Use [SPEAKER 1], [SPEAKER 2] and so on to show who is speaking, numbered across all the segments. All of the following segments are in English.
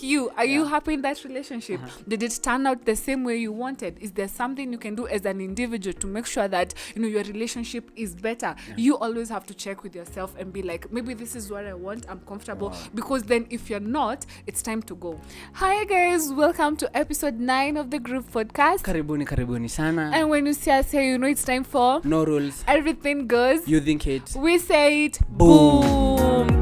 [SPEAKER 1] you. Are you happy in that relationship? Did it turn out the same way you wanted? Is there something you can do as an individual to make sure that your relationship is better? You always have to check with yourself and be like, maybe this is what I want, I'm comfortable. Because then if you're not, it's time to go. Hi guys, welcome to episode 9 of the group podcast.
[SPEAKER 2] Karibuni sana.
[SPEAKER 1] And when you see us here, it's time for
[SPEAKER 2] No rules.
[SPEAKER 1] Everything goes.
[SPEAKER 2] You think it.
[SPEAKER 1] We say it.
[SPEAKER 2] Boom.
[SPEAKER 1] Boom.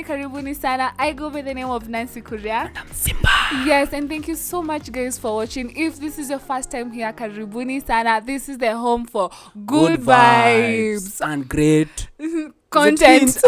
[SPEAKER 1] Karibuni sana. I go by the name of Nancy Kuria.
[SPEAKER 2] And I'm Simba.
[SPEAKER 1] Yes, and thank you so much guys for watching. If this is your first time here, karibuni sana. This is the home for good vibes
[SPEAKER 2] and great
[SPEAKER 1] content. It's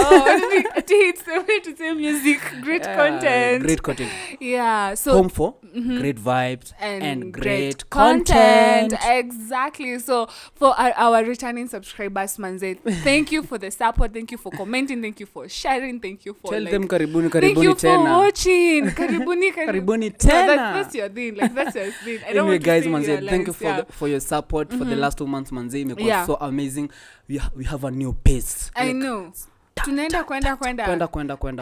[SPEAKER 1] the way to say music. Great content.
[SPEAKER 2] Great content.
[SPEAKER 1] Yeah. So
[SPEAKER 2] home for great vibes and great
[SPEAKER 1] content. Exactly. So for our returning subscribers, manze, thank you for the support. Thank you for commenting. Thank you for sharing. Thank you for
[SPEAKER 2] tell them karibuni
[SPEAKER 1] thank you
[SPEAKER 2] tena.
[SPEAKER 1] for watching. Karibuni
[SPEAKER 2] tena.
[SPEAKER 1] No, that's your thing. Like that's your thing. I don't
[SPEAKER 2] anyway,
[SPEAKER 1] want
[SPEAKER 2] guys,
[SPEAKER 1] to
[SPEAKER 2] manze, thank you for your support for the last 2 months, manze. Imekuwa so amazing. We have a new pace.
[SPEAKER 1] I know. Tunaenda kwenda.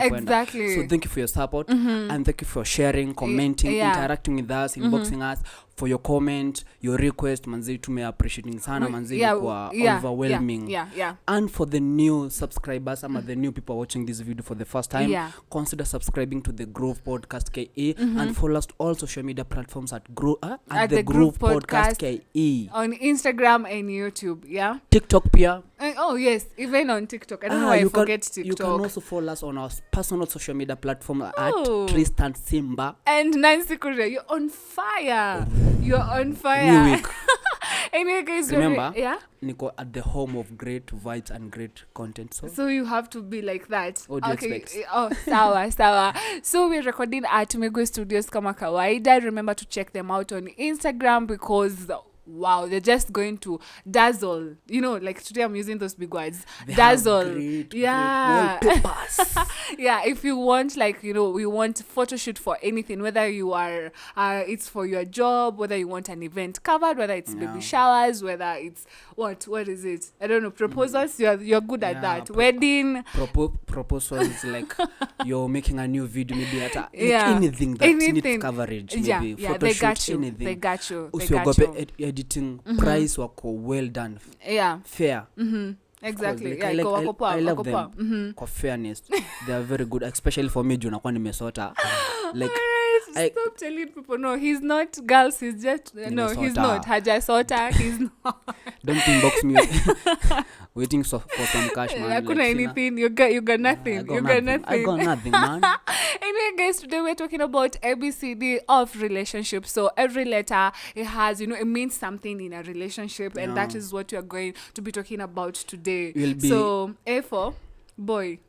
[SPEAKER 1] Exactly.
[SPEAKER 2] So thank you for your support and thank you for sharing, commenting, interacting with us, inboxing us, for your comment, your request, manzi tume appreciating sana, manzi kwa overwhelming. And for the new subscribers, the new people watching this video for the first time, consider subscribing to the Groove Podcast KE and follow us all social media platforms at the Groove Podcast KE
[SPEAKER 1] on Instagram and YouTube.
[SPEAKER 2] TikTok pia.
[SPEAKER 1] Oh yes, even on TikTok. I don't know why I forget TikTok.
[SPEAKER 2] You can also follow us on our personal social media platform at Tristan Simba
[SPEAKER 1] and Nancy Korea. You're on fire.
[SPEAKER 2] New week.
[SPEAKER 1] Anyway, guys,
[SPEAKER 2] remember, Nico at the home of great vibes and great content. So
[SPEAKER 1] you have to be like that.
[SPEAKER 2] What do you expect?
[SPEAKER 1] Oh, sawa. So we're recording at Migwi Studios kama kawaida. Remember to check them out on Instagram because wow, they're just going to dazzle. Like today I'm using those big words.
[SPEAKER 2] They
[SPEAKER 1] dazzle.
[SPEAKER 2] Great
[SPEAKER 1] Yeah, if you want, we want photoshoot for anything, whether you are it's for your job, whether you want an event covered, whether it's baby showers, whether it's what is it, I don't know, proposals. You're good at that. Wedding
[SPEAKER 2] proposals, like you're making a new video, maybe at anything that needs coverage, maybe photoshoot,
[SPEAKER 1] they got you.
[SPEAKER 2] Editing price wako well done, fair.
[SPEAKER 1] Exactly.
[SPEAKER 2] I love them. For fairness, they are very good, especially for me juu nakuwa nimesota. Like
[SPEAKER 1] stop telling people no, he's not, girls, he's just no, he's not hajasota, he's not.
[SPEAKER 2] Don't inbox me waiting for some cash, man.
[SPEAKER 1] I couldn't anything. You got nothing.
[SPEAKER 2] I got nothing, man.
[SPEAKER 1] Anyway, guys, today we're talking about ABCD of relationships. So every letter, it has, it means something in a relationship, and that is what we are going to be talking about today. So A for boy.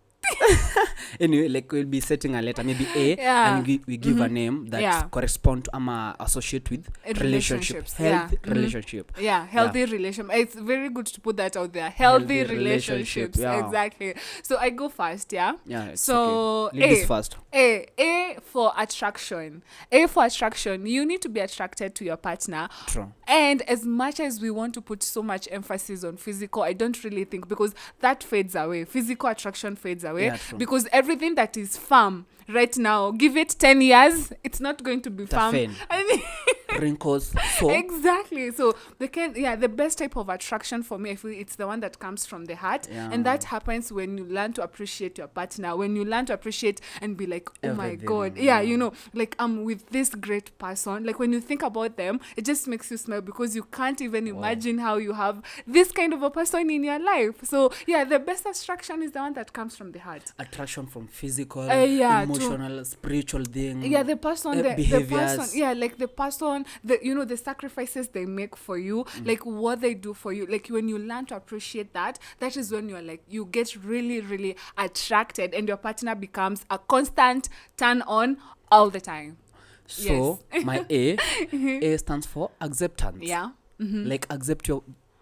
[SPEAKER 2] Anyway, we'll be setting a letter, maybe A, and we give a name that correspond to associate with relationships. Healthy relationship.
[SPEAKER 1] Healthy relationship. It's very good to put that out there. Healthy relationships. Exactly. So I go first, so
[SPEAKER 2] okay. Ladies first.
[SPEAKER 1] A for attraction. A for attraction. You need to be attracted to your partner.
[SPEAKER 2] True.
[SPEAKER 1] And as much as we want to put so much emphasis on physical, I don't really think, because that fades away. Physical attraction fades away. Because everything that is firm right now, give it 10 years, it's not going to be firm.
[SPEAKER 2] Wrinkles.
[SPEAKER 1] Exactly. So the best type of attraction for me, I feel it's the one that comes from the heart, and that happens when you learn to appreciate your partner, when you learn to appreciate and be like, oh my god, like I'm with this great person. Like when you think about them, it just makes you smile because you can't even imagine how you have this kind of a person in your life. So the best attraction is the one that comes from the heart.
[SPEAKER 2] Attraction from physical, emotional, spiritual thing.
[SPEAKER 1] The person,
[SPEAKER 2] behaviors.
[SPEAKER 1] The person, the sacrifices they make for you, like what they do for you. Like when you learn to appreciate that is when you're like, you get really, really attracted, and your partner becomes a constant turn on all the time.
[SPEAKER 2] So my A stands for acceptance.
[SPEAKER 1] Yeah.
[SPEAKER 2] Like accept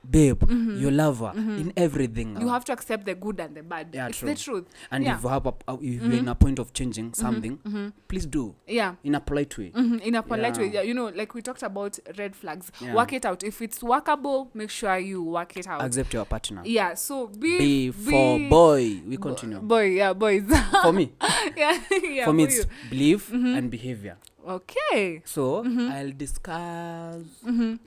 [SPEAKER 2] babe, you love her in everything.
[SPEAKER 1] You have to accept the good and the bad. It's the truth.
[SPEAKER 2] And if you're in a point of changing something, please do. In a polite way.
[SPEAKER 1] In a polite way. Yeah, you know, like we talked about red flags. Work it out. If it's workable, make sure you work it out.
[SPEAKER 2] Accept your partner.
[SPEAKER 1] Yeah. So
[SPEAKER 2] be for boy. We continue.
[SPEAKER 1] Boys.
[SPEAKER 2] For me. For me, it's
[SPEAKER 1] you.
[SPEAKER 2] belief and behavior.
[SPEAKER 1] Okay.
[SPEAKER 2] So I'll discuss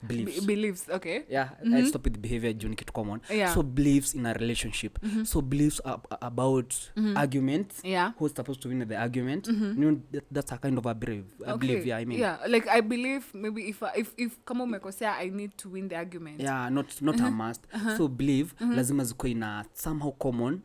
[SPEAKER 1] beliefs. Okay.
[SPEAKER 2] I'll stop with behavior. Kitu common. So beliefs in a relationship. So beliefs are about arguments. Who's supposed to win the argument? You know, that's a kind of a belief. I mean.
[SPEAKER 1] Like I believe maybe if kama umekosea, I need to win the argument.
[SPEAKER 2] Not a must. So believe lazima zikuwe ina somehow common.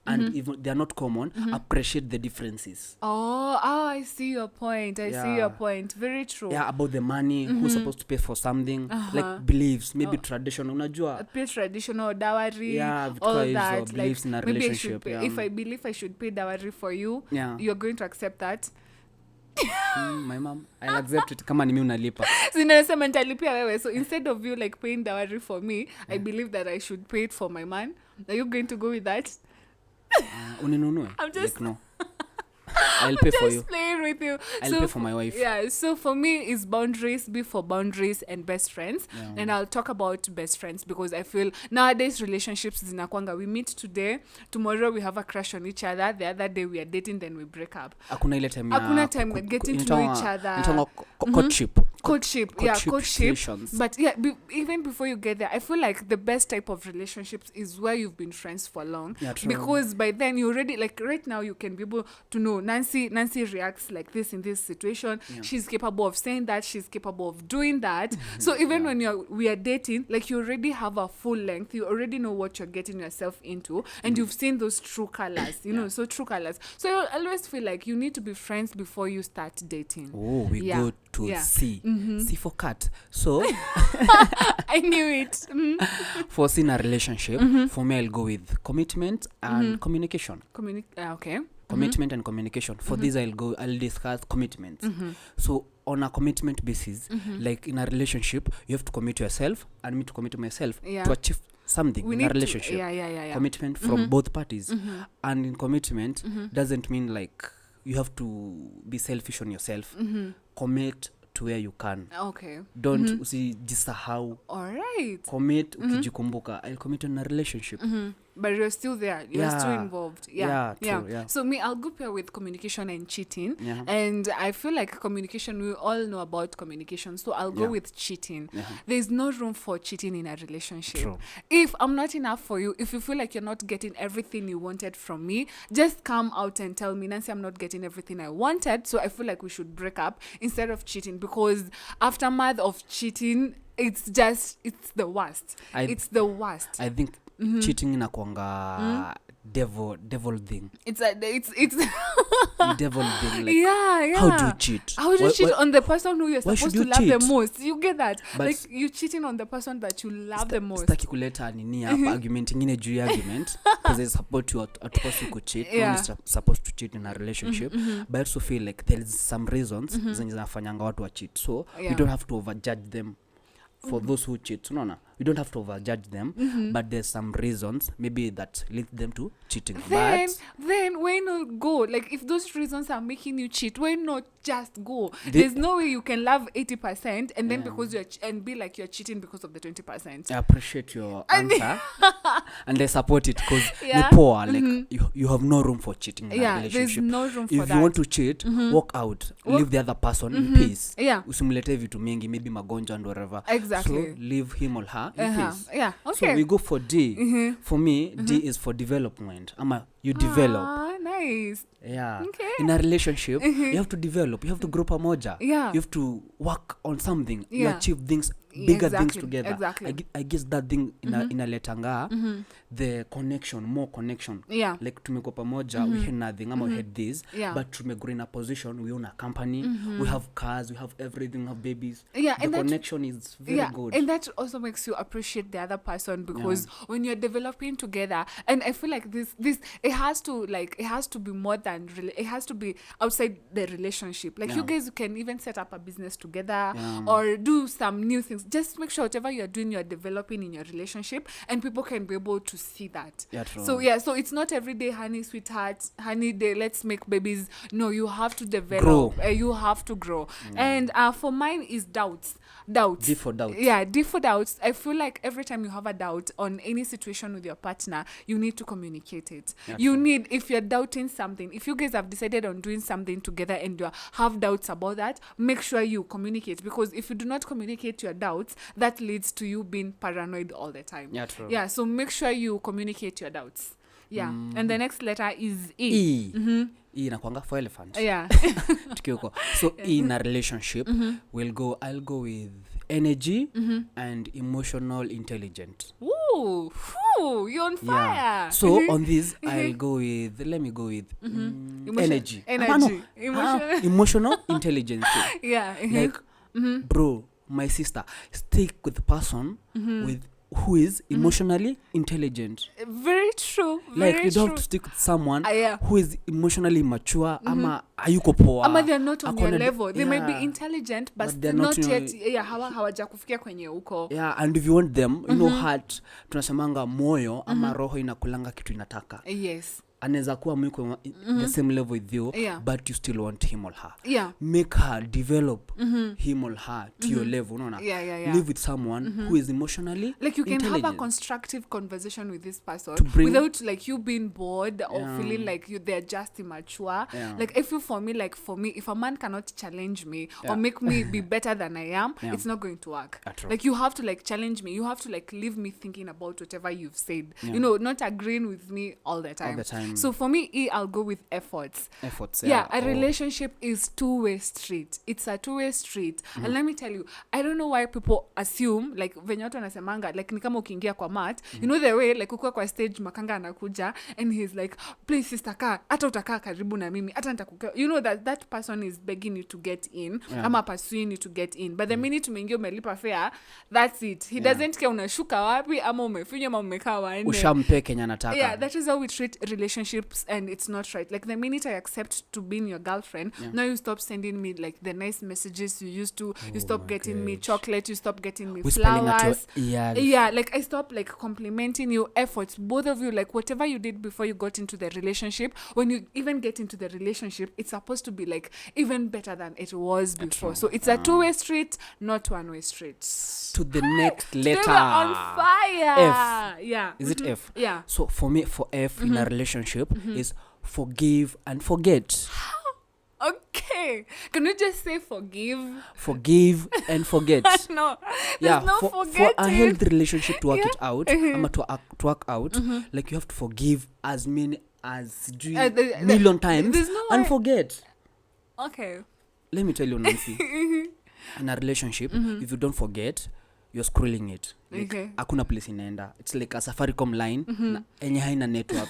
[SPEAKER 2] And if they are not common, appreciate the differences.
[SPEAKER 1] I see your point. I see your point. Very true.
[SPEAKER 2] About the money, who's supposed to pay for something, like beliefs, maybe traditional. Unajua?
[SPEAKER 1] Pay traditional, dowry, all that.
[SPEAKER 2] Beliefs in a relationship.
[SPEAKER 1] If I believe I should pay dowry for you, you're going to accept that.
[SPEAKER 2] My mom, I'll accept it. Kama ni mimi unalipa.
[SPEAKER 1] Sinasema nitalipia wewe. So instead of you like paying dowry for me, I believe that I should pay it for my man. Are you going to go with that?
[SPEAKER 2] Uninunue.
[SPEAKER 1] I'm just
[SPEAKER 2] like, no. I'll pay for you.
[SPEAKER 1] Just playing with you.
[SPEAKER 2] I'll pay for my wife.
[SPEAKER 1] So for me, it's boundaries, be for boundaries and best friends. And I'll talk about best friends because I feel nowadays relationships zinakwanga. We meet today, tomorrow we have a crush on each other, the other day we are dating, then we break up.
[SPEAKER 2] Hakuna
[SPEAKER 1] time getting to know each other. Courtship. But even before you get there, I feel like the best type of relationships is where you've been friends for long. Because by then you already, like right now, you can be able to know Nancy reacts like this in this situation. She's capable of saying that. She's capable of doing that. So even when we are dating, like you already have a full length. You already know what you're getting yourself into, and you've seen those true colors. You know, so true colors. So you always feel like you need to be friends before you start dating.
[SPEAKER 2] We go to C. C for cat. So
[SPEAKER 1] I knew it.
[SPEAKER 2] For C in a relationship, for me I'll go with commitment and communication.
[SPEAKER 1] Okay.
[SPEAKER 2] Commitment and communication. For this I'll discuss commitment. So on a commitment basis, like in a relationship, you have to commit yourself and me to commit myself to achieve something in a relationship. Commitment from both parties. And in commitment doesn't mean like you have to be selfish on yourself. Commit to where you can.
[SPEAKER 1] Okay.
[SPEAKER 2] Don't usijisahau.
[SPEAKER 1] All right.
[SPEAKER 2] Commit ukijikumbuka. I'll commit on a relationship.
[SPEAKER 1] But you're still there. You're still involved.
[SPEAKER 2] True.
[SPEAKER 1] So me, I'll go pair with communication and cheating. And I feel like communication, we all know about communication. So I'll go with cheating. There's no room for cheating in a relationship.
[SPEAKER 2] True.
[SPEAKER 1] If I'm not enough for you, if you feel like you're not getting everything you wanted from me, just come out and tell me, Nancy, I'm not getting everything I wanted. So I feel like we should break up instead of cheating, because aftermath of cheating, it's the worst. It's the worst.
[SPEAKER 2] I think cheating inakwanga devil thing.
[SPEAKER 1] It's
[SPEAKER 2] devil thing. Like, how do you cheat?
[SPEAKER 1] How do you cheat on the person who you're supposed to love the most? You get that? But like you cheating on the person that you love the most.
[SPEAKER 2] Staki kuleta nini hapa argument ingine juu argument, because there's support you are supposed to cheat. You're supposed to cheat in a relationship. But I also feel like there is some reasons zenye zinafanyanga watu wa cheat. So you don't have to overjudge them. For those who cheat, we don't have to overjudge them, but there's some reasons maybe that lead them to cheating.
[SPEAKER 1] Then why not go? Like if those reasons are making you cheat, why not just go? There's no way you can love 80% and then because and be like you're cheating because of the 20%.
[SPEAKER 2] I appreciate your answer and I support it because like you have no room for cheating in a relationship.
[SPEAKER 1] There's no room for
[SPEAKER 2] that. If you want to cheat, walk out, leave the other person in peace. Usimlete vitu mingi, maybe magonjwa and whatever.
[SPEAKER 1] Exactly.
[SPEAKER 2] So leave him or her in peace.
[SPEAKER 1] Okay.
[SPEAKER 2] So we go for D. For me, D is for development. You develop.
[SPEAKER 1] Nice.
[SPEAKER 2] Okay. In a relationship, you have to develop. You have to grow pamoja. You have to work on something. You achieve things, bigger things together.
[SPEAKER 1] Exactly.
[SPEAKER 2] I guess that thing in a letanga, the connection, more connection. Like tumeko pamoja, we had nothing. We had this, but tumeko in a position. We own a company. We have cars. We have everything. We have babies. The connection is very good.
[SPEAKER 1] And that also makes you appreciate the other person, because when you're developing together, and I feel like this it has to be more than it has to be outside the relationship. Like you guys can even set up a business together or do some new things. just make sure whatever you're doing, you're developing in your relationship, and people can be able to see that.
[SPEAKER 2] Yeah, true.
[SPEAKER 1] So it's not every day, honey, sweetheart, honey day, let's make babies. No, you have to develop. You have to grow. And for mine is doubts. D
[SPEAKER 2] for doubts.
[SPEAKER 1] Yeah, D for doubts. I feel like every time you have a doubt on any situation with your partner, you need to communicate it. If you're doubting something, if you guys have decided on doing something together and you have doubts about that, make sure you communicate, because if you do not communicate your doubts, that leads to you being paranoid all the time.
[SPEAKER 2] Yeah, true.
[SPEAKER 1] Yeah, so make sure you communicate your doubts. Yeah. And the next letter is E.
[SPEAKER 2] E inakwanga for elephant.
[SPEAKER 1] Yeah.
[SPEAKER 2] So E in a relationship, I'll go with energy and emotional intelligence.
[SPEAKER 1] Ooh, you're on fire.
[SPEAKER 2] Yeah. So on this, let me go with energy. Emotional intelligence.
[SPEAKER 1] Yeah.
[SPEAKER 2] Like, bro, my sister, stick with the person who is emotionally intelligent.
[SPEAKER 1] Very true.
[SPEAKER 2] Like, you don't have to stick with someone who is emotionally mature, ama ayuko poa,
[SPEAKER 1] ama they're not on your level. They might be intelligent, but they're not yet hawajakufikia kwenye uko.
[SPEAKER 2] Yeah, and if you want them, you know, heart, tunasemanga moyo ama roho inakulanga kitu inataka.
[SPEAKER 1] Yes.
[SPEAKER 2] Anaweza kuwa mwiko the same level with you, but you still want him or her.
[SPEAKER 1] Yeah.
[SPEAKER 2] Make her develop him or her to your level. Unaona? Live with someone who is emotionally
[SPEAKER 1] like you can
[SPEAKER 2] intelligent.
[SPEAKER 1] have a constructive conversation with this person without like you being bored or feeling like they're just immature. Like for me, if a man cannot challenge me or make me be better than I am, it's not going to work. Like you have to like challenge me. You have to like leave me thinking about whatever you've said. You know, not agreeing with me all the time. So for me, I'll go with efforts. A relationship is two-way street. It's a two-way street. And let me tell you, I don't know why people assume, like venye watu wanasemanga, like ni kama ukiingia kwa mat, you know the way, like ukua kwa stage makanga anakuja, and he's like, please sister kaa, hata utakaa karibu na mimi, hata nitakukaa. You know that person is begging you to get in, ama pursuing you to get in. But the minute umeingia umelipa fare, that's it. He doesn't care unashuka wapi, ama umefinywa ama umekaa waende.
[SPEAKER 2] Ushampe Kenya anataka.
[SPEAKER 1] Yeah, that is how we treat relationships, and it's not right. Like the minute I accept to be your girlfriend, now you stop sending me like the nice messages you used to. You stop getting me chocolate. You stop getting me flowers. Yeah, like I stop like complimenting you efforts. Both of you, like whatever you did before you got into the relationship, when you even get into the relationship, it's supposed to be like even better than it was before. So it's a two-way street, not one-way street.
[SPEAKER 2] To the next letter.
[SPEAKER 1] On fire.
[SPEAKER 2] F.
[SPEAKER 1] Yeah.
[SPEAKER 2] Is it F?
[SPEAKER 1] Yeah.
[SPEAKER 2] So for me, for F in a relationship is forgive and forget.
[SPEAKER 1] Okay. Can you just say forgive?
[SPEAKER 2] Forgive and forget.
[SPEAKER 1] No. There's no forgetting.
[SPEAKER 2] For a healthy relationship to work it out, to work out, like you have to forgive as many as million times and forget.
[SPEAKER 1] Okay.
[SPEAKER 2] Let me tell you, Nancy. In a relationship, if you don't forget, you're scrolling it. Like, hakuna place inaenda. It's like a Safaricom line enye haina network.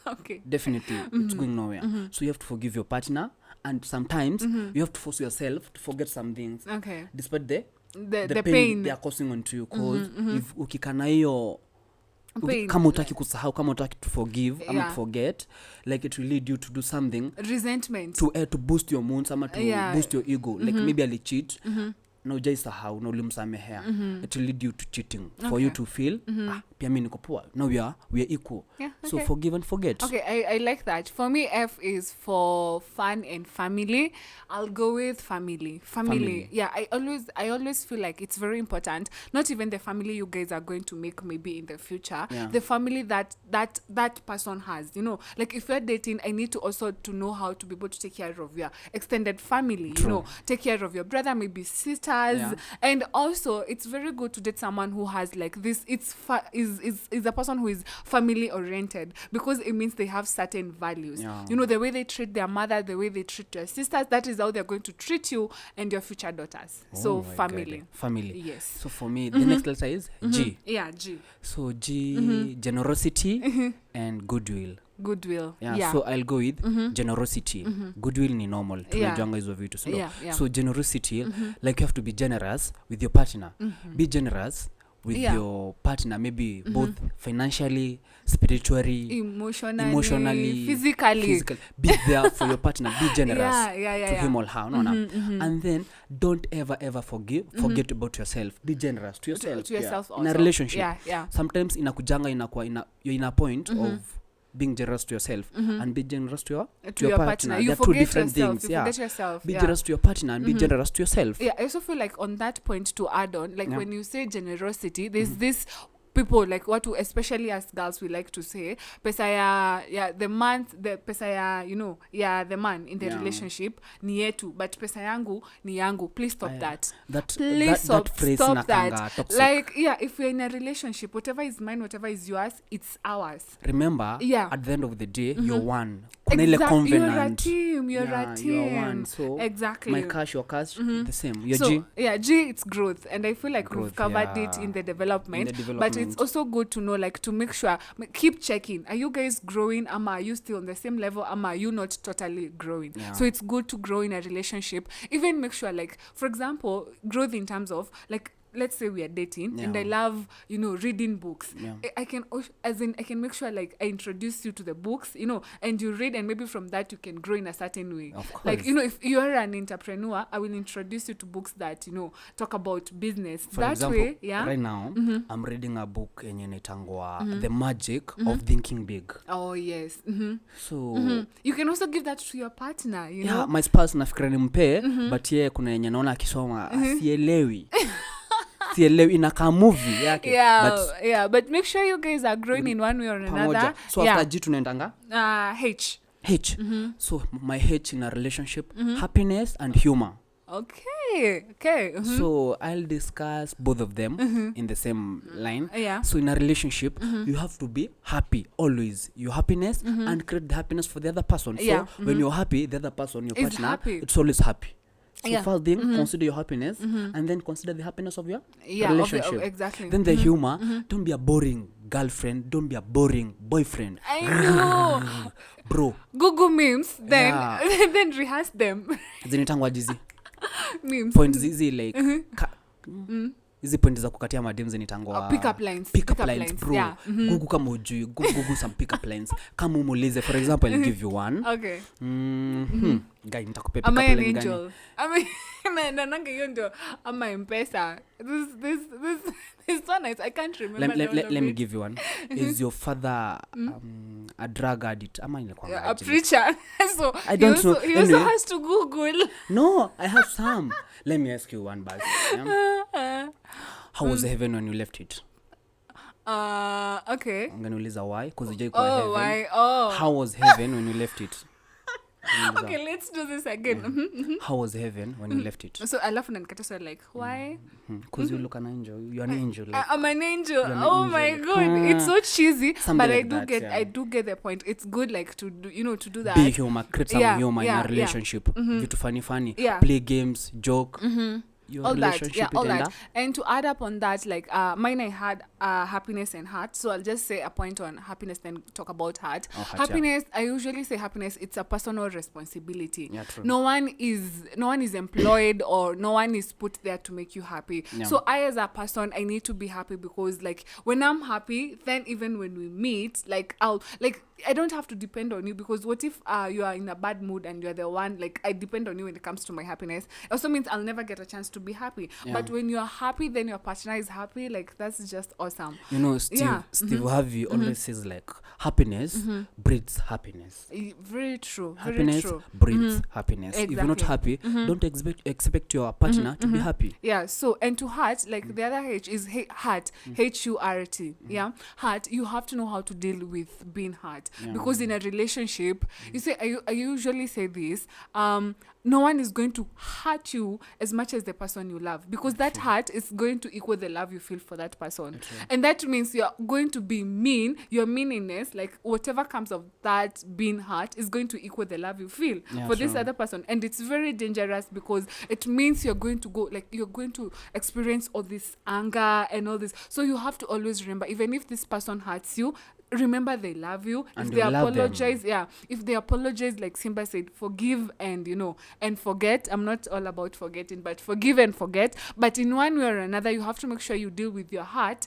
[SPEAKER 1] Okay.
[SPEAKER 2] Definitely, it's going nowhere. So you have to forgive your partner, and sometimes you have to force yourself to forget some things.
[SPEAKER 1] Okay.
[SPEAKER 2] Despite the pain they are causing onto you, because if ukikana hiyo kama utaki kusahau, kama utaki to forgive ama to forget, like it will lead you to do something,
[SPEAKER 1] resentment,
[SPEAKER 2] to boost your moods ama to boost your ego. Like maybe ali cheat, na ujaisahau na ulimsamehea, it will lead you to cheating for you to feel pia mimi niko poa, now we are equal. So forgive and forget.
[SPEAKER 1] Okay, I like that. For me, F is for fun and family. I'll go with family. Yeah, I always feel like it's very important, not even the family you guys are going to make maybe in the future, the family that person has, you know. Like if you're dating, I need to also to know how to be able to take care of your extended family. True. You know, take care of your brother, maybe sisters, and also it's very good to date someone who has like this. Is a person who is family oriented, because it means they have certain values. You know, the way they treat their mother, the way they treat their sisters, that is how they're going to treat you and your future daughters. So family. Yes.
[SPEAKER 2] So for me, the next letter is G.
[SPEAKER 1] Yeah, G.
[SPEAKER 2] So G, generosity and goodwill. Yeah, so I'll go with generosity. Goodwill ni normal. Tunajuanga hizo vitu. So generosity, like you have to be generous with your partner. Be generous with your partner, maybe both financially, spiritually, emotionally, physically. Be there for your partner. Be generous to him or her. And then don't ever forget about yourself. Be generous to yourself.
[SPEAKER 1] To yourself also.
[SPEAKER 2] In a relationship.
[SPEAKER 1] Sometimes
[SPEAKER 2] you're in a point of being generous to yourself and be generous to your partner.
[SPEAKER 1] You
[SPEAKER 2] They're two different things.
[SPEAKER 1] Forget yourself.
[SPEAKER 2] Be generous to your partner and be generous to yourself.
[SPEAKER 1] I also feel like on that point to add on, like when you say generosity, there's this people like especially as girls we like to say pesa ya the man the man in the relationship ni yetu, but pesa yangu ni yangu. Please stop that. Please stop that.
[SPEAKER 2] Toxic.
[SPEAKER 1] Like if you're in a relationship, whatever is mine, whatever is yours, it's ours.
[SPEAKER 2] Remember, at the end of the day, you're one. Exactly.
[SPEAKER 1] You're a team. You're
[SPEAKER 2] one. So
[SPEAKER 1] exactly.
[SPEAKER 2] My cash, your cash, the same. Your
[SPEAKER 1] so,
[SPEAKER 2] G.
[SPEAKER 1] G, it's growth, and I feel like we've covered it in the development. But it's also good to know, like, to make sure, keep checking. Are you guys growing? Are you still on the same level? Are you not totally growing? So it's good to grow in a relationship. Even make sure, like, for example, growth in terms of, like, let's say we are dating and I love, reading books. I can make sure, like, I introduce you to the books, and you read, and maybe from that you can grow in a certain way.
[SPEAKER 2] Of course.
[SPEAKER 1] Like, if you are an entrepreneur, I will introduce you to books that, talk about business.
[SPEAKER 2] For
[SPEAKER 1] that
[SPEAKER 2] example,
[SPEAKER 1] way,
[SPEAKER 2] right now, I'm reading a book yenye inaitangwa The Magic of Thinking Big.
[SPEAKER 1] Oh, yes.
[SPEAKER 2] So
[SPEAKER 1] you can also give that to your partner,
[SPEAKER 2] know? My spouse nafikira nimpe, but kuna yenye naona akisoma sielewi. Inaka movie yake.
[SPEAKER 1] But make sure you guys are growing in one way or another.
[SPEAKER 2] So after G tunaendanga
[SPEAKER 1] H.
[SPEAKER 2] So my H in a relationship, happiness and humor.
[SPEAKER 1] Okay.
[SPEAKER 2] So I'll discuss both of them in the same line. So in a relationship, you have to be happy always. Your happiness and create the happiness for the other person. So when you're happy, the other person, your partner, it's always happy. So first thing, consider your happiness, and then consider the happiness of your relationship.
[SPEAKER 1] Exactly.
[SPEAKER 2] Then the humor, don't be a boring girlfriend, don't be a boring boyfriend.
[SPEAKER 1] I know.
[SPEAKER 2] Bro.
[SPEAKER 1] Google memes, then rehearse them.
[SPEAKER 2] Zinitangwa jizi.
[SPEAKER 1] Memes.
[SPEAKER 2] Points zizi like hizi point za kukatia madem zinitangwa
[SPEAKER 1] pick up lines,
[SPEAKER 2] bro. Google kama ujui, Google some pick up lines. Kama umulize, for example, I'll give you one.
[SPEAKER 1] Okay.
[SPEAKER 2] Guy nitakupa pick up line gani?
[SPEAKER 1] Nananga hiyo ndio ama M-Pesa. This one I can't remember.
[SPEAKER 2] Let me give you one. Is your father a drug addict?
[SPEAKER 1] A preacher. So
[SPEAKER 2] I don't know.
[SPEAKER 1] He also has to Google.
[SPEAKER 2] No, I have some. Let me ask you one, Baz. How was heaven when you left it?
[SPEAKER 1] Okay.
[SPEAKER 2] I'm gonna uliza why, because you kwa heaven.
[SPEAKER 1] Why? Oh.
[SPEAKER 2] How was heaven when you left it?
[SPEAKER 1] Okay, let's do this again.
[SPEAKER 2] How was heaven when you left it?
[SPEAKER 1] So I laugh and Nkata said, like, why?
[SPEAKER 2] Because you look an angel. You're an angel. Like,
[SPEAKER 1] I'm an angel. My God, it's so cheesy. But I do get the point. It's good, like, to do, to do that.
[SPEAKER 2] Be humor, create some humor in a relationship. Vitu funny. Play games, joke. All that.
[SPEAKER 1] And to add up on that, like mine, I had happiness and heart. So I'll just say a point on happiness, then talk about heart. Happiness, I usually say happiness, it's a personal responsibility. No one is employed or no one is put there to make you happy. So I, as a person, I need to be happy, because like when I'm happy, then even when we meet, like I don't have to depend on you, because what if you are in a bad mood and you're the one, like, I depend on you when it comes to my happiness. It also means I'll never get a chance to be happy. But when you're happy, then your partner is happy. Like, that's just awesome.
[SPEAKER 2] Steve Harvey always says, like, happiness breeds happiness.
[SPEAKER 1] Very true.
[SPEAKER 2] Happiness breeds happiness.
[SPEAKER 1] Exactly.
[SPEAKER 2] If you're not happy, don't expect your partner to be happy.
[SPEAKER 1] So, and to heart, like, the other H is heart, H-U-R-T. Heart, you have to know how to deal with being hurt. Because in a relationship, you say, I usually say this, no one is going to hurt you as much as the person you love, because that hurt is going to equal the love you feel for that person. And that means you're going to be mean. Your meanness, like whatever comes of that being hurt, is going to equal the love you feel for this other person. And it's very dangerous, because it means you're going to experience all this anger and all this. So you have to always remember, even if this person hurts you, remember they love you.
[SPEAKER 2] And
[SPEAKER 1] if they apologize,
[SPEAKER 2] them.
[SPEAKER 1] if they apologize, like Simba said, forgive and and forget. I'm not all about forgetting, but forgive and forget. But in one way or another, you have to make sure you deal with your heart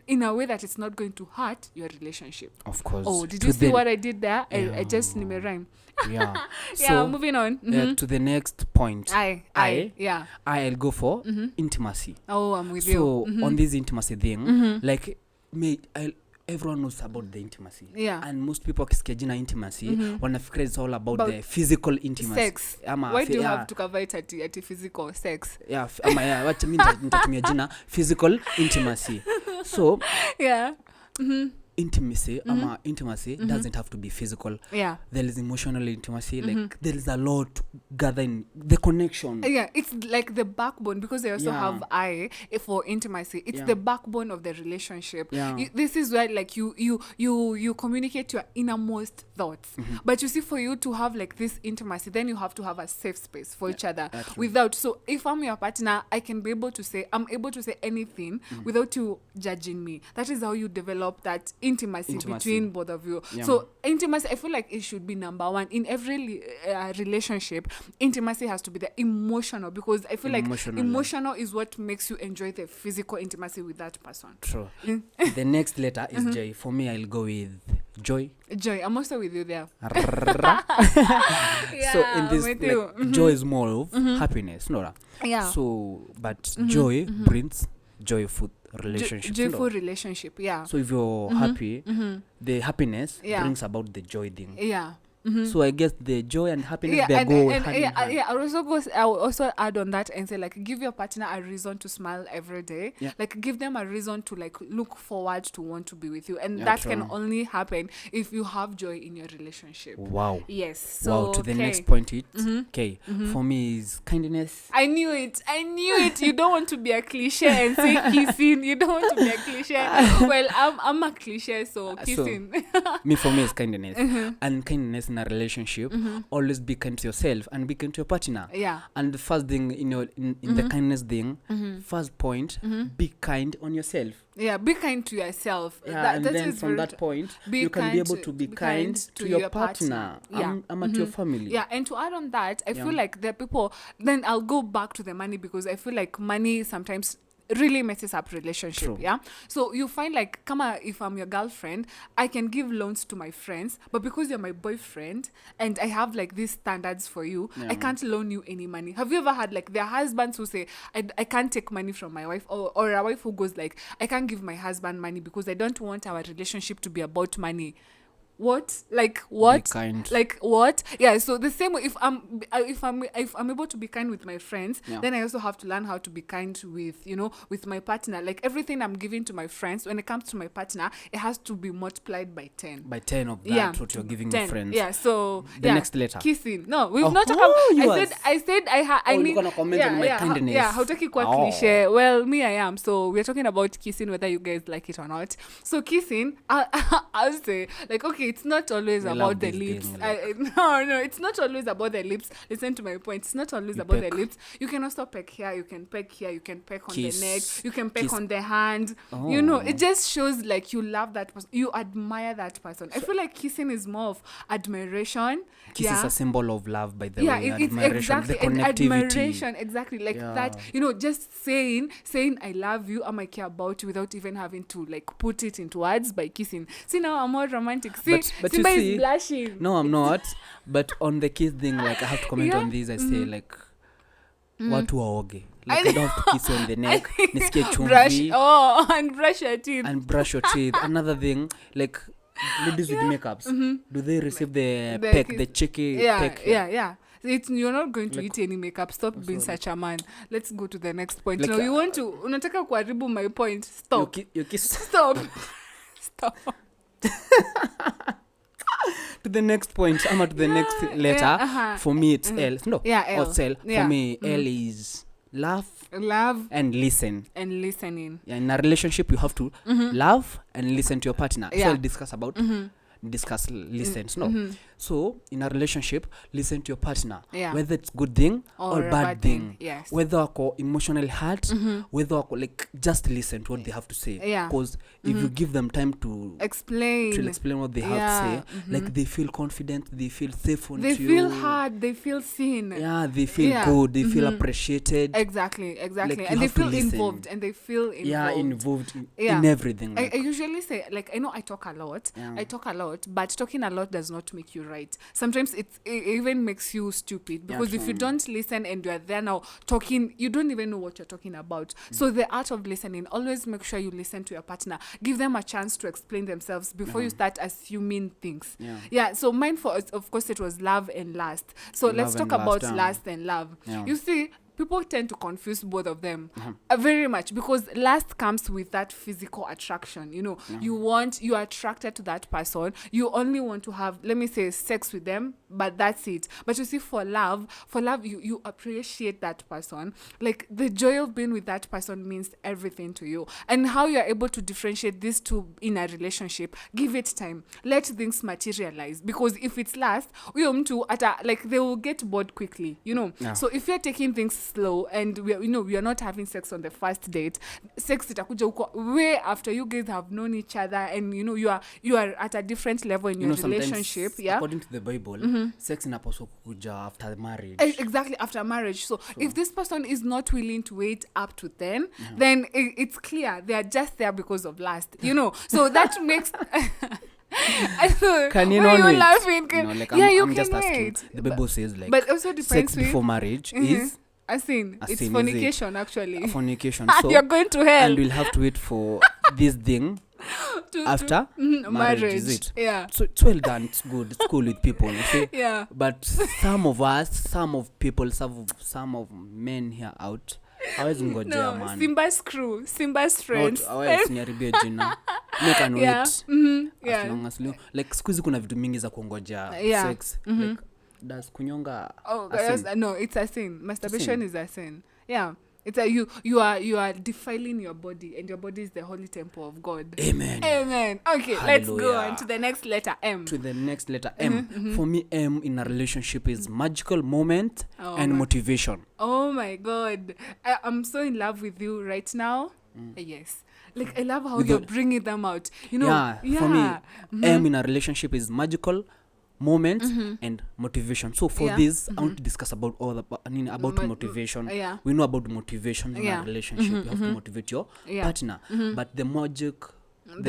[SPEAKER 1] in a way that it's not going to hurt your relationship.
[SPEAKER 2] Of course.
[SPEAKER 1] Oh, did you see what I did there? I just rhyme.
[SPEAKER 2] Yeah.
[SPEAKER 1] So moving on.
[SPEAKER 2] To the next point. I'll go for intimacy.
[SPEAKER 1] Oh, I'm with you.
[SPEAKER 2] So on this intimacy thing, like everyone knows about the intimacy.
[SPEAKER 1] Yeah.
[SPEAKER 2] And most people wakisikia jina intimacy wanafikiri it's all about the physical intimacy.
[SPEAKER 1] Sex. Why do you have to cover it at physical sex?
[SPEAKER 2] Yeah. Wacha mimi nitatumia jina physical intimacy. So intimacy intimacy doesn't have to be physical. There is emotional intimacy, like there is a lot gathering the connection.
[SPEAKER 1] It's like the backbone, because they also have I for intimacy. It's the backbone of the relationship. This is where like you communicate your innermost thoughts. But you see, for you to have like this intimacy, then you have to have a safe space for each other. So if I'm your partner, I'm able to say anything without you judging me. That is how you develop that intimacy between both of you. So intimacy, I feel like it should be number one in every relationship. Intimacy has to be the emotional, because I feel like emotional is what makes you enjoy the physical intimacy with that person.
[SPEAKER 2] True. The next letter is J. For me, I'll go with joy.
[SPEAKER 1] I'm also with you there.
[SPEAKER 2] So in this, like, joy is more of happiness, Nora. So, but joy brings joyful relationship.
[SPEAKER 1] Joyful relationship,
[SPEAKER 2] So if you're happy, the happiness brings about the joy thing. So I guess the joy and happiness, they go hand in hand.
[SPEAKER 1] I'll also add on that and say, like, give your partner a reason to smile every day. Like, give them a reason to like look forward to want to be with you, and that can only happen if you have joy in your relationship.
[SPEAKER 2] Wow.
[SPEAKER 1] Yes. So
[SPEAKER 2] to the next point, it's for me is kindness.
[SPEAKER 1] I knew it. You don't want to be a cliche and say kissing. You don't want to be a cliche. Well, I'm a cliche, so kissing.
[SPEAKER 2] So, for me is kindness. And kindness in a relationship, always be kind to yourself and be kind to your partner. And the first thing, in the kindness thing, first point, be kind on yourself.
[SPEAKER 1] Be kind to yourself.
[SPEAKER 2] And then from that point, you can be able to be kind to your partner. To your family.
[SPEAKER 1] And to add on that, I feel like there are people, then I'll go back to the money, because I feel like money sometimes really messes up relationship. So you find like, if I'm your girlfriend, I can give loans to my friends, but because you're my boyfriend and I have like these standards for you, I can't loan you any money. Have you ever had like their husbands who say, I can't take money from my wife, or a wife who goes like, I can't give my husband money because I don't want our relationship to be about money? What? Like what?
[SPEAKER 2] Be kind.
[SPEAKER 1] Like what? So the same way, if I'm able to be kind with my friends, then I also have to learn how to be kind with my partner. Like everything I'm giving to my friends, when it comes to my partner, it has to be multiplied by 10.
[SPEAKER 2] By 10 of that, what you're giving
[SPEAKER 1] 10.
[SPEAKER 2] your friends.
[SPEAKER 1] So
[SPEAKER 2] the next letter.
[SPEAKER 1] Kissing. No, we've not talked about. I said I need.
[SPEAKER 2] You're gonna comment on my kindness.
[SPEAKER 1] Hautaki kwa cliche. Well, me I am. So we're talking about kissing, whether you guys like it or not. So kissing, I'll say, like, okay, it's not always about the lips. No, it's not always about the lips. Listen to my point. It's not always about the lips. You can also peck here. You can peck here. You can peck on the neck. You can peck on the hand. It just shows like you love that person. You admire that person. I feel like kissing is more of admiration.
[SPEAKER 2] Kiss is a symbol of love, by the way. Admiration,
[SPEAKER 1] exactly.
[SPEAKER 2] the connectivity.
[SPEAKER 1] Admiration, exactly. Like that, just saying I love you, I care about you, without even having to like put it into words by kissing. See, now I'm more romantic. See,
[SPEAKER 2] but
[SPEAKER 1] Simba
[SPEAKER 2] you see,
[SPEAKER 1] is blushing.
[SPEAKER 2] No, I'm not. But on the kiss thing, like, I have to comment on this. I say, like, watu waoge. Like, I don't have to kiss you on the neck. Nisikie chumvi.
[SPEAKER 1] And brush your teeth.
[SPEAKER 2] And brush your teeth. Another thing, like, ladies with makeups, do they receive the peck, the cheeky peck?
[SPEAKER 1] You're not going to eat any makeup. Stop being such a man. Let's go to the next point. Like, you want to unataka kuharibu my point. Stop.
[SPEAKER 2] You kiss.
[SPEAKER 1] Stop.
[SPEAKER 2] To the next point, to the next letter. For me, it's L. No,
[SPEAKER 1] L.
[SPEAKER 2] What's L? For me, L is love and listen.
[SPEAKER 1] And listening.
[SPEAKER 2] In a relationship, you have to love and listen to your partner. So I'll discuss about discuss listens. No. So in a relationship, listen to your partner, whether it's good thing or bad thing.
[SPEAKER 1] Yes.
[SPEAKER 2] Whether wako emotionally hurt, whether wako, like, just listen to what they have to say. Because if you give them time to explain what they have to say, like, they feel confident, they feel safe on you.
[SPEAKER 1] They feel heard, they feel seen.
[SPEAKER 2] Yeah, they feel good, they feel appreciated.
[SPEAKER 1] Exactly.
[SPEAKER 2] Like,
[SPEAKER 1] and they feel involved,
[SPEAKER 2] involved in everything.
[SPEAKER 1] Like. I usually say, like, I know I talk a lot, but talking a lot does not make you right. Sometimes it even makes you stupid, because if you don't listen and you are there now talking, you don't even know what you're talking about. So the art of listening, always make sure you listen to your partner, give them a chance to explain themselves before you start assuming things. So mine, for us, of course, it was love and lust. So let's talk about lust and love. You see, people tend to confuse both of them very much, because lust comes with that physical attraction. You know, you are attracted to that person. You only want to have, let me say, sex with them, but that's it. But you see, for love, you appreciate that person. Like, the joy of being with that person means everything to you. And how you are able to differentiate these two in a relationship, give it time. Let things materialize. Because if it's lust, like, they will get bored quickly, you know. So if you're taking things slow, and we are not having sex on the first date, sex itakuja huko way after you guys have known each other, and you are at a different level in your relationship.
[SPEAKER 2] According to the Bible, sex inapaswa kuja after marriage.
[SPEAKER 1] Exactly, after marriage. So if this person is not willing to wait up to then it's clear they are just there because of lust, you know. So that makes
[SPEAKER 2] can you not wait?
[SPEAKER 1] Laughing?
[SPEAKER 2] No, like,
[SPEAKER 1] you
[SPEAKER 2] I'm
[SPEAKER 1] can
[SPEAKER 2] just asking.
[SPEAKER 1] wait.
[SPEAKER 2] The Bible says, like,
[SPEAKER 1] but also depends
[SPEAKER 2] sex before marriage is
[SPEAKER 1] a sin. It's fornication, actually.
[SPEAKER 2] Fornication. So
[SPEAKER 1] you're going to hell.
[SPEAKER 2] And we'll have to wait for this thing after marriage. Is it?
[SPEAKER 1] Yeah.
[SPEAKER 2] So it's well done. It's good. It's cool with people. Okay?
[SPEAKER 1] Yeah.
[SPEAKER 2] But some of men here out, hawezi ngojea, man.
[SPEAKER 1] Simba's friends.
[SPEAKER 2] Hawezi niharibia jina. Make and wait. As long as like, siku hizi kuna vitu mingi za kuongojea sex. Like, does kunyonga
[SPEAKER 1] no, it's a sin. Masturbation is a sin. Yeah. It's you are defiling your body, and your body is the holy temple of God.
[SPEAKER 2] Amen.
[SPEAKER 1] Okay, hallelujah. Let's go on to the next letter M. For me, M in a relationship is magical moment and motivation. Oh my God. I'm so in love with you right now. Yes. Like, I love how you're bringing them out. You know.
[SPEAKER 2] For me, M in a relationship is magical moment and motivation. So for this, I want to discuss about motivation. We know about motivation in a relationship. You have to motivate your partner. But the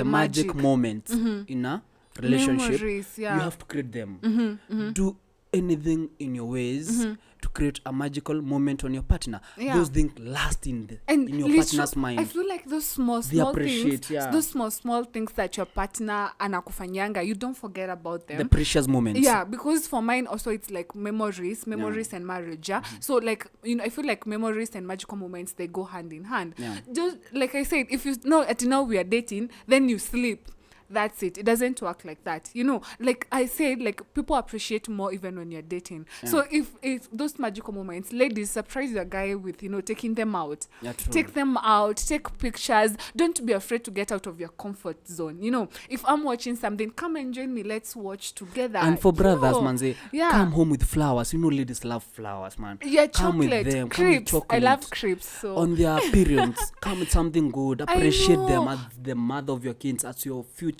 [SPEAKER 2] magic moments in a relationship,
[SPEAKER 1] memories,
[SPEAKER 2] you have to create them. Do anything in your ways to create a magical moment on your partner. Those things last in your partner's mind.
[SPEAKER 1] I feel like those small things, those small things that your partner anakufanyanga, you don't forget about them.
[SPEAKER 2] The precious moments.
[SPEAKER 1] Yeah, because for mine also, it's like memories and marriage. So, like, I feel like memories and magical moments, they go hand in hand. Just like I said, if you know at now we are dating, then you sleep. That's it. It doesn't work like that. You know, like I said, like, people appreciate more even when you're dating. So if those magical moments, ladies, surprise your guy with, taking them out. Take them out, take pictures. Don't be afraid to get out of your comfort zone. You know, if I'm watching something, come and join me. Let's watch together.
[SPEAKER 2] And for brothers, man, come home with flowers. You know, ladies love flowers, man.
[SPEAKER 1] Yeah,
[SPEAKER 2] come
[SPEAKER 1] chocolate,
[SPEAKER 2] with them.
[SPEAKER 1] crepes. I love crepes. So
[SPEAKER 2] on their periods, come with something good. Appreciate them as the mother of your kids, as your future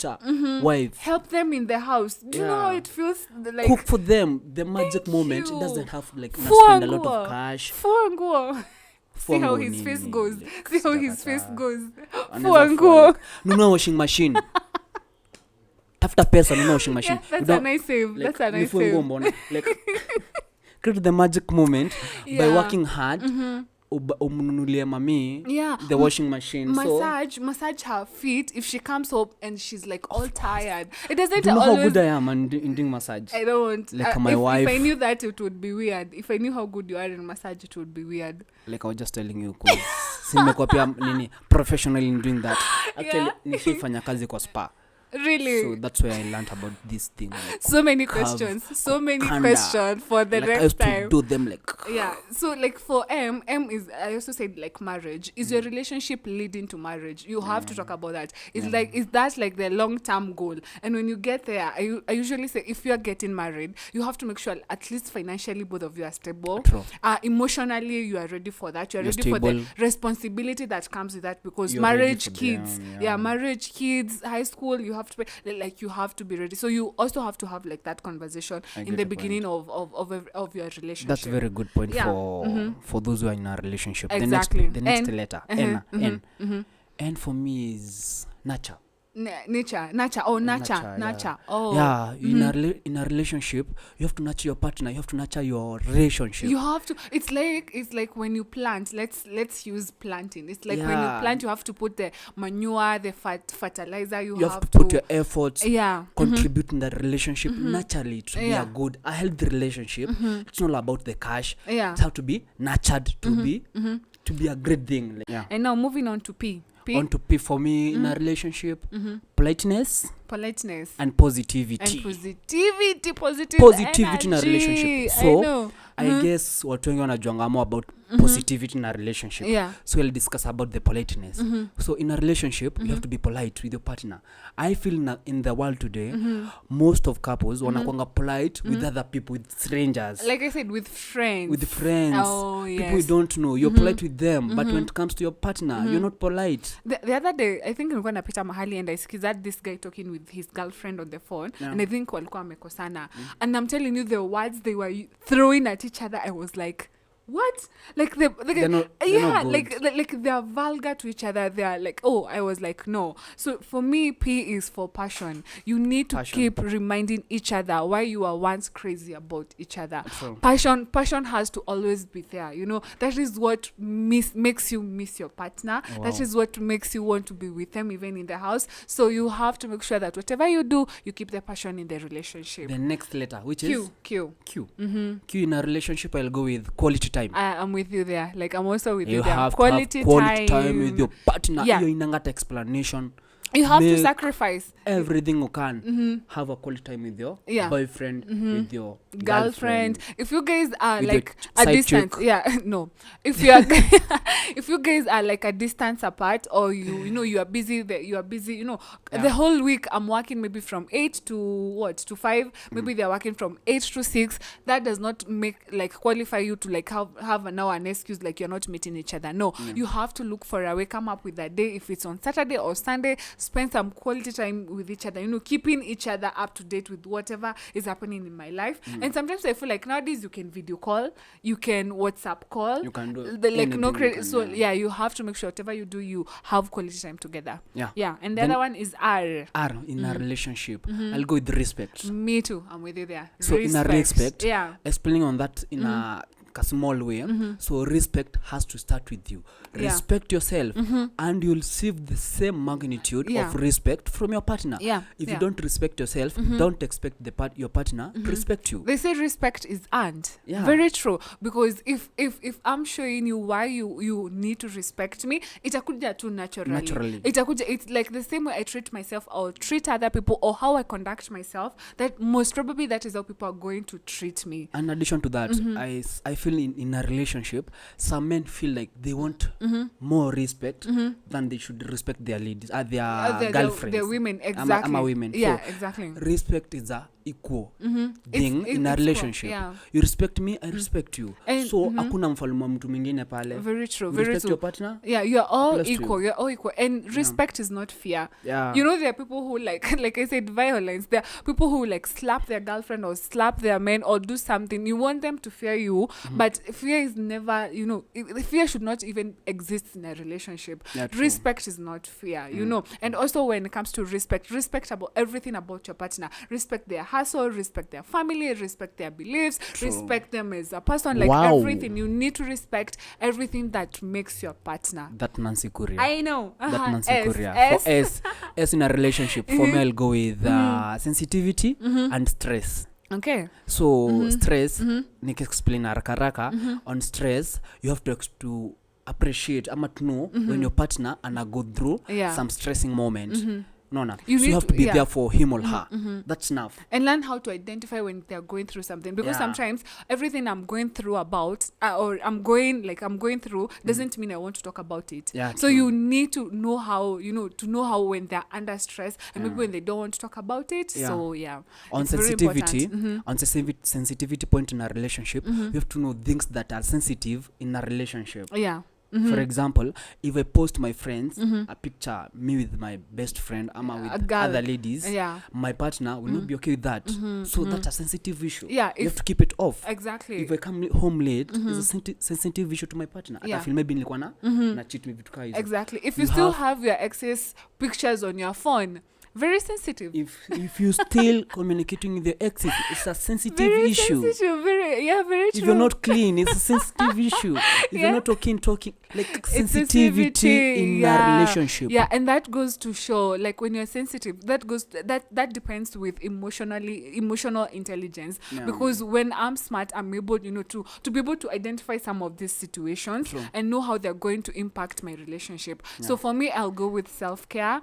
[SPEAKER 2] wife.
[SPEAKER 1] Help them in the house. Do you know how it feels? Like,
[SPEAKER 2] cook for them. The magic moment. It doesn't have to spend a lot of cash.
[SPEAKER 1] See how his face goes.
[SPEAKER 2] Nunua washing machine. Tafuta pesa, nunua washing machine.
[SPEAKER 1] That's a nice save.
[SPEAKER 2] Like, create the magic moment by working hard. Umnunulie mami the washing machine.
[SPEAKER 1] Massage her feet if she comes home and she's like all tired. It doesn't
[SPEAKER 2] know
[SPEAKER 1] always...
[SPEAKER 2] how good I am in doing massage.
[SPEAKER 1] I don't.
[SPEAKER 2] Like my wife.
[SPEAKER 1] If I knew that, it would be weird. If I knew how good you are in massage, it would be weird.
[SPEAKER 2] Like I was just telling you, simekuwa pia professional in doing that. Actually, nishifanya kazi kwa spa.
[SPEAKER 1] Really?
[SPEAKER 2] So that's where I learned about this thing. Like,
[SPEAKER 1] so many questions for the
[SPEAKER 2] like
[SPEAKER 1] next
[SPEAKER 2] I used
[SPEAKER 1] time.
[SPEAKER 2] to do them like.
[SPEAKER 1] Yeah. So like for M is, I also said like marriage. Is your relationship leading to marriage? You have to talk about that. It's like, is that like the long-term goal? And when you get there, I usually say if you are getting married, you have to make sure at least financially both of you are stable.
[SPEAKER 2] True.
[SPEAKER 1] Emotionally you are ready for that. You're ready
[SPEAKER 2] stable.
[SPEAKER 1] for the responsibility that comes with that, because
[SPEAKER 2] You're
[SPEAKER 1] marriage, kids, marriage, kids, high school, you have to pay, like you have to be ready. So you also have to have like that conversation in the beginning of your relationship.
[SPEAKER 2] That's a very good point for those who are in a relationship.
[SPEAKER 1] Exactly.
[SPEAKER 2] The next letter, N. N for me is nurture.
[SPEAKER 1] Nurture. Oh.
[SPEAKER 2] Yeah, in a relationship, you have to nurture your partner. You have to nurture your relationship.
[SPEAKER 1] You have to. It's like when you plant. Let's use planting. It's like when you plant, you have to put the manure, the fertilizer. You have to
[SPEAKER 2] put your efforts.
[SPEAKER 1] Yeah.
[SPEAKER 2] Contribute in the relationship naturally to be a good, a healthy relationship. It's not about the cash.
[SPEAKER 1] Yeah.
[SPEAKER 2] It has to be nurtured to be a great thing. Yeah.
[SPEAKER 1] And now moving on to P.
[SPEAKER 2] On to P for me in a relationship, politeness and positivity. Positivity in a relationship. So I guess watu wengi wanajuanga more about positivity in a relationship.
[SPEAKER 1] Yeah.
[SPEAKER 2] So we'll discuss about the politeness. So in a relationship, you have to be polite with your partner. I feel in the world today, most of couples wanakuanga polite with other people, with strangers.
[SPEAKER 1] Like I said, with friends.
[SPEAKER 2] Oh, yes. People you don't know. You're polite with them, but when it comes to your partner, you're not polite.
[SPEAKER 1] The other day, I think nilikuwa napita mahali and I skizad this guy talking with his girlfriend on the phone, and I think walikuwa wamekosana. And I'm telling you, the words they were throwing at each other, I was like, what? Like they're not like they're vulgar to each other. They're like, oh, I was like, no. So for me, P is for passion. You need to keep reminding each other why you were once crazy about each other. Passion has to always be there. You know, that is what makes you miss your partner. Wow. That is what makes you want to be with them even in the house. So you have to make sure that whatever you do, you keep the passion in the relationship.
[SPEAKER 2] The next letter, which
[SPEAKER 1] is
[SPEAKER 2] Q. Q in a relationship, I'll go with quality time.
[SPEAKER 1] I'm with you there. Like I'm also with you
[SPEAKER 2] there.
[SPEAKER 1] You
[SPEAKER 2] have quality time with your partner. Yeah. You inangata explanation.
[SPEAKER 1] You have to sacrifice
[SPEAKER 2] everything you can. Have a quality time with your boyfriend, with your girlfriend.
[SPEAKER 1] If you guys are like a distance, if you are if you guys are like a distance apart, or you are busy, the whole week I'm working maybe from 8 to 5, maybe they're working from 8 to 6. That does not qualify you to like have an excuse like you're not meeting each other. No, you have to look for a way, come up with a day. If it's on Saturday or Sunday, spend some quality time with each other, keeping each other up to date with whatever is happening in my life. And sometimes I feel like nowadays you can video call, you can WhatsApp call,
[SPEAKER 2] you can do
[SPEAKER 1] you have to make sure whatever you do, you have quality time together. And the other one is R
[SPEAKER 2] in a relationship. I'll go with respect.
[SPEAKER 1] Me too, I'm with you there.
[SPEAKER 2] So respect. In a respect, explaining on that in a small way. So respect has to start with you. Respect yourself, and you'll receive the same magnitude of respect from your partner. If you don't respect yourself, don't expect your partner to respect you.
[SPEAKER 1] They say respect is earned. Very true. Because if I'm showing you why you need to respect me, itakuja too naturally. It's like the same way I treat myself or treat other people, or how I conduct myself, that most probably that is how people are going to treat me.
[SPEAKER 2] In addition to that, I feel in a relationship, some men feel like they want more respect than they should respect their ladies, their girlfriends.
[SPEAKER 1] Their women, exactly.
[SPEAKER 2] I'm a women.
[SPEAKER 1] Yeah, so exactly.
[SPEAKER 2] Respect is a equal thing in a relationship. You respect me, I respect you. And so hakuna mfalme wa mtu mwingine pale.
[SPEAKER 1] Very true.
[SPEAKER 2] Respect your partner.
[SPEAKER 1] Yeah, you are all equal. You're all equal. And respect is not fear.
[SPEAKER 2] Yeah.
[SPEAKER 1] There are people who like I said, violence. There are people who like slap their girlfriend or slap their man or do something. You want them to fear you, but fear is never, fear should not even exist in a relationship. Respect is not fear, And also when it comes to respect about everything about your partner. Respect their hustle, respect their family, respect their beliefs, respect them as a person, everything. You need to respect everything that makes your partner.
[SPEAKER 2] That Nancy Kuria.
[SPEAKER 1] I know.
[SPEAKER 2] That Nancy Kuria. For S in a relationship, for me I'll go with sensitivity and stress.
[SPEAKER 1] Okay.
[SPEAKER 2] So stress, Nick explain haraka on stress, you have to appreciate, to know when your partner and go through some stressing moment. You have to be there for him or her. That's enough.
[SPEAKER 1] And learn how to identify when they're going through something, because sometimes everything I'm going through about or I'm going through doesn't mean I want to talk about it. So you need to know how when they're under stress and maybe when they don't want to talk about it. So
[SPEAKER 2] on sensitivity, on sensitivity point in a relationship, you have to know things that are sensitive in a relationship. For example, if I post my friends a picture, me with my best friend, with other ladies, my partner will not be okay with that. So that's a sensitive issue. You have to keep it off.
[SPEAKER 1] Exactly.
[SPEAKER 2] If I come home late, it's a sensitive issue to my partner. I feel maybe nilikuwa na cheat me vitu hizo.
[SPEAKER 1] Exactly. If you still have your ex's pictures on your phone, very sensitive.
[SPEAKER 2] If you still communicating with your exes, it's a sensitive issue.
[SPEAKER 1] Very true.
[SPEAKER 2] If you're not clean, it's a sensitive issue. If you're not talking like sensitivity in a relationship.
[SPEAKER 1] And that goes to show, like, when you're sensitive, that depends with emotional intelligence. Because when I'm smart, I'm able, to be able to identify some of these situations and know how they're going to impact my relationship. So for me, I'll go with self-care.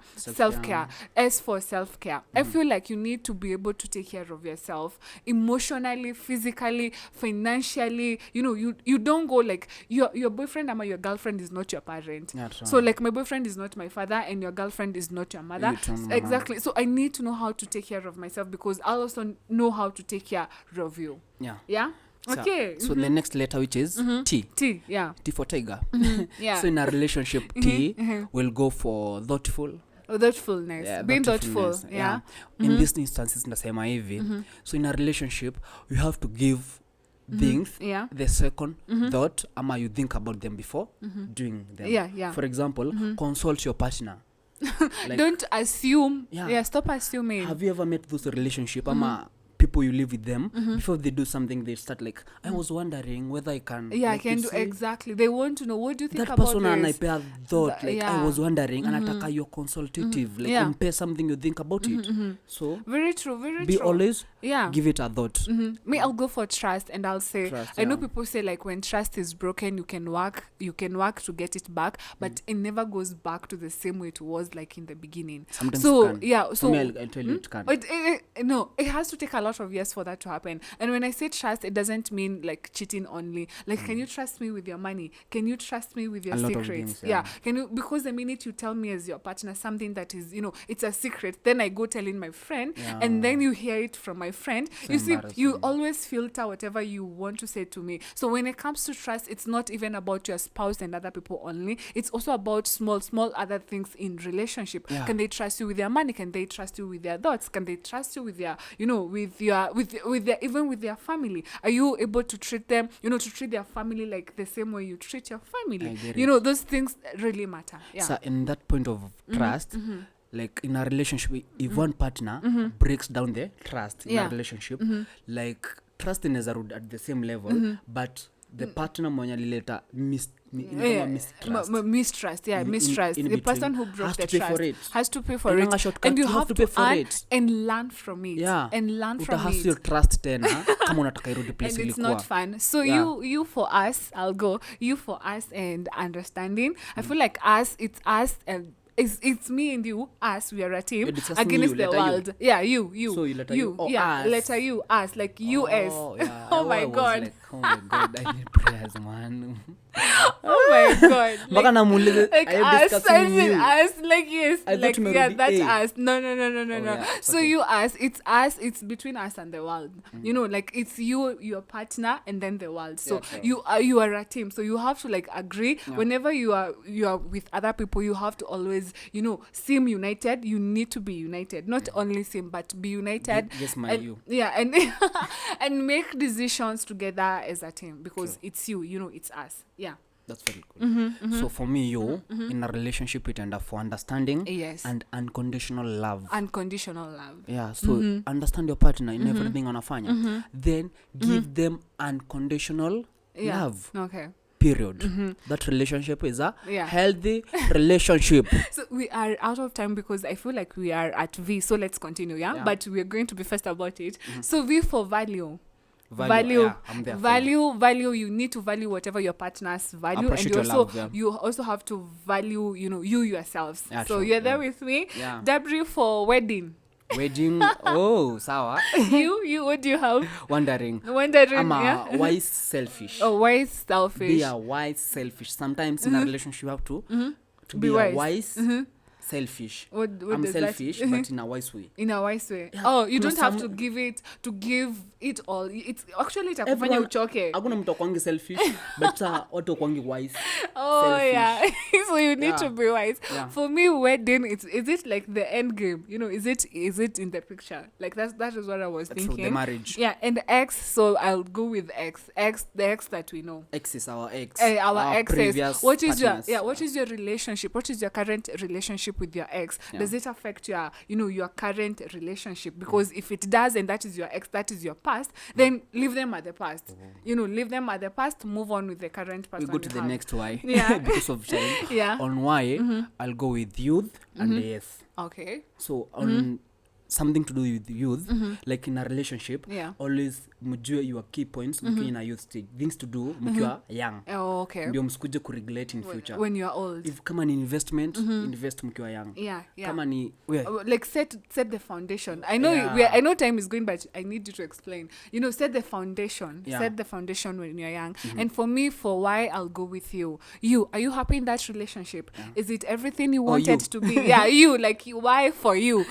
[SPEAKER 1] As for self-care, I feel like you need to be able to take care of yourself emotionally, physically, financially. You don't go like your boyfriend or your girlfriend is not your parent. So like my boyfriend is not my father and your girlfriend is not your mother. Exactly. So I need to know how to take care of myself, because I'll also know how to take care of you. Okay.
[SPEAKER 2] So the next letter, which is T.
[SPEAKER 1] T
[SPEAKER 2] for tiger. So in a relationship, T will go for thoughtful.
[SPEAKER 1] Thoughtfulness. Being thoughtful.
[SPEAKER 2] In these instances, nasema hivi. So in a relationship, you have to give things the second thought, ama you think about them before doing them. For example, consult your partner.
[SPEAKER 1] Like, don't assume. Stop assuming.
[SPEAKER 2] Have you ever met those relationship ama people you live with them, before they do something, they start like, I was wondering whether I can.
[SPEAKER 1] I can do exactly. They want to know, what do you think
[SPEAKER 2] that
[SPEAKER 1] about
[SPEAKER 2] person
[SPEAKER 1] this?
[SPEAKER 2] That person thought, like, I was wondering, anataka you're consultative, like compare something you think about it. So
[SPEAKER 1] very true.
[SPEAKER 2] Be always give it a thought.
[SPEAKER 1] Me, I'll go for trust, and I'll say I know people say, like, when trust is broken, you can work to get it back, but it never goes back to the same way it was, like, in the beginning.
[SPEAKER 2] Sometimes
[SPEAKER 1] so
[SPEAKER 2] it can.
[SPEAKER 1] so
[SPEAKER 2] I'll tell you it can.
[SPEAKER 1] No, it has to take a lot of years for that to happen. And when I say trust, it doesn't mean like cheating only. Like, can you trust me with your money? Can you trust me with your secrets? Can you? Because the minute you tell me as your partner something that is, it's a secret, then I go telling my friend, and then you hear it from my friend. So you see, you always filter whatever you want to say to me. So when it comes to trust, it's not even about your spouse and other people only. It's also about small other things in relationship. Can they trust you with their money? Can they trust you with their thoughts? Can they trust you with their, with their, even with their family? Are you able to treat them, to treat their family like the same way you treat your family? Those things really matter.
[SPEAKER 2] So in that point of trust, like in a relationship, if one partner breaks down the trust in a relationship, like trust in at the same level, but the partner mwenye alileta
[SPEAKER 1] mistrust. The person who broke the trust has to pay for it,
[SPEAKER 2] and
[SPEAKER 1] you have to
[SPEAKER 2] pay for it
[SPEAKER 1] and learn from it. And learn from it.
[SPEAKER 2] Your trust tena kama unataka irudi place
[SPEAKER 1] and it's not fun. So you for us, I'll go. You for us and understanding. I feel like it's us and it's me and you, us, we are a team against the world. You.
[SPEAKER 2] So you us.
[SPEAKER 1] Letter you, us, like US. Oh my God.
[SPEAKER 2] Like, oh my God, I need prayers, man.
[SPEAKER 1] Oh my God. Like us, like yes. Like, that's us. No. So you us, it's us, it's between us and the world. Like, it's you, your partner, and then the world. So you are a team. So you have to, like, agree. Whenever you are with other people, you have to always, seem united. You need to be united. Not only seem, but be united.
[SPEAKER 2] Yes, you.
[SPEAKER 1] And and make decisions together as a team, because it's you, it's us.
[SPEAKER 2] That's very good. So for me, in a relationship, it end up for understanding and unconditional love. So understand your partner in everything wanafanya. Then give them unconditional love.
[SPEAKER 1] Okay.
[SPEAKER 2] Period. That relationship is a healthy relationship.
[SPEAKER 1] So we are out of time, because I feel like we are at V. So let's continue, but we are going to be fast about it. So V for value. value.
[SPEAKER 2] I'm there
[SPEAKER 1] value. You need to value whatever your partners value, and you also have to value, you yourselves. So you're there with me. Dabri for wedding.
[SPEAKER 2] Oh, sawa.
[SPEAKER 1] You what do you have?
[SPEAKER 2] Wondering.
[SPEAKER 1] I'm
[SPEAKER 2] wise selfish.
[SPEAKER 1] Oh, wise selfish.
[SPEAKER 2] Be a wise selfish. Sometimes in a relationship you have to be wise. A wise selfish.
[SPEAKER 1] What
[SPEAKER 2] I'm selfish, but in a wise way.
[SPEAKER 1] In a wise way. Yeah, you don't have to give it all. It's actually itakufanya uchoke.
[SPEAKER 2] Hakuna mtu kwangi selfish, but watu kwangi wise.
[SPEAKER 1] Oh selfish. Yeah. So you need to be wise. Yeah. For me, wedding, is it like the end game? Is it in the picture? Like that is what I was thinking.
[SPEAKER 2] The marriage.
[SPEAKER 1] Yeah, and X, so I'll go with X. The X that we know.
[SPEAKER 2] X is our ex.
[SPEAKER 1] Our
[SPEAKER 2] previous
[SPEAKER 1] what is partners. What is your relationship? What is your current relationship with your ex? Does it affect your your current relationship? Because if it does, and that is your ex, that is your past, then leave them at the past. Leave them at the past, move on with the current person.
[SPEAKER 2] We go to the next Y.
[SPEAKER 1] Yeah.
[SPEAKER 2] Because of time.
[SPEAKER 1] Yeah.
[SPEAKER 2] On Y, I'll go with youth and yes.
[SPEAKER 1] Okay.
[SPEAKER 2] So on something to do with youth, like in a relationship, always mjue your key points in a youth stage, things to do mkiwa young.
[SPEAKER 1] Oh, okay.
[SPEAKER 2] Ndio msikuje kuregulate in future.
[SPEAKER 1] When you are old.
[SPEAKER 2] If kama ni investment, invest mkiwa young.
[SPEAKER 1] Yeah.
[SPEAKER 2] Kama ni
[SPEAKER 1] like set the foundation. I know I know time is going, but I need you to explain. Set the foundation. Yeah. Set the foundation when you're young. And for me, for why, I'll go with you. Are you happy in that relationship? Yeah. Is it everything you wanted to be? Yeah, why for you?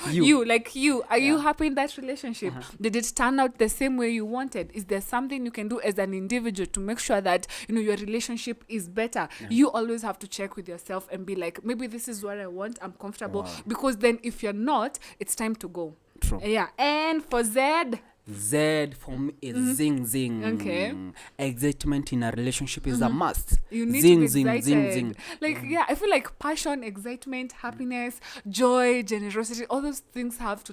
[SPEAKER 1] Are you happy in that relationship? Did it turn out the same way you wanted? Is there something you can do as an individual to make sure that your relationship is better? You always have to check with yourself and be like, maybe this is what I want, I'm comfortable. Because then if you're not, it's time to go.
[SPEAKER 2] True.
[SPEAKER 1] Yeah. And for Z
[SPEAKER 2] for me is zing.
[SPEAKER 1] Okay.
[SPEAKER 2] Excitement in a relationship is a must.
[SPEAKER 1] You need
[SPEAKER 2] zing,
[SPEAKER 1] to be excited.
[SPEAKER 2] Zing.
[SPEAKER 1] Like, I feel like passion, excitement, happiness, joy, generosity, all those things have to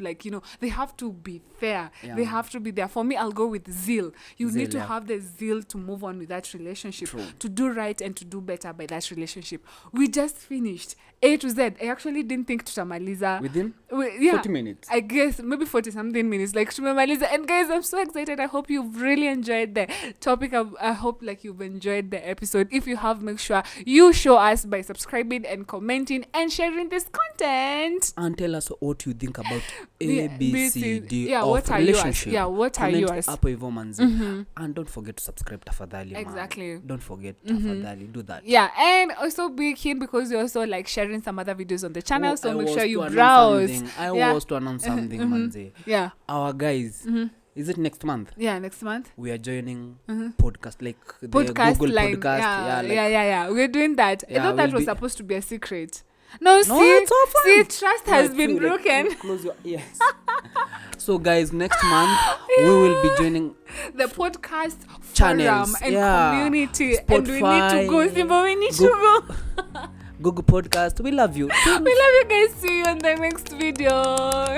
[SPEAKER 1] they have to be there. Yeah. They have to be there. For me, I'll go with zeal. You need to have the zeal to move on with that relationship.
[SPEAKER 2] True.
[SPEAKER 1] To do right and to do better by that relationship. We just finished A to Z. I actually didn't think tutamaliza.
[SPEAKER 2] Within 40 minutes.
[SPEAKER 1] I guess maybe 40 something minutes. Like tumemaliza. And guys, I'm so excited. I hope you've really enjoyed the topic. I hope you've enjoyed the episode. If you have, make sure you show us by subscribing and commenting and sharing this content.
[SPEAKER 2] And tell us what you think about ABCD of
[SPEAKER 1] what
[SPEAKER 2] relationship.
[SPEAKER 1] What are yours?
[SPEAKER 2] And don't forget to subscribe, tafadhali.
[SPEAKER 1] Exactly.
[SPEAKER 2] Man. Don't forget, tafadhali. Do that.
[SPEAKER 1] Yeah, and also be keen because you're also sharing some other videos on the channel. So make sure you browse.
[SPEAKER 2] I was to announce something, manze.
[SPEAKER 1] Yeah.
[SPEAKER 2] Our guys. Is it next month?
[SPEAKER 1] Yeah, next month.
[SPEAKER 2] We are joining podcast, like the
[SPEAKER 1] podcast
[SPEAKER 2] Google
[SPEAKER 1] line.
[SPEAKER 2] podcast.
[SPEAKER 1] Yeah. We're doing that. I thought that was supposed to be a secret. No, see, trust has been broken.
[SPEAKER 2] Close your ears. So, guys, next month we will be joining
[SPEAKER 1] the podcast
[SPEAKER 2] channels
[SPEAKER 1] forum and community,
[SPEAKER 2] Spotify,
[SPEAKER 1] and we need to go. Simba, we need to go.
[SPEAKER 2] Google Podcast. We love you.
[SPEAKER 1] We love you guys. See you in the next video.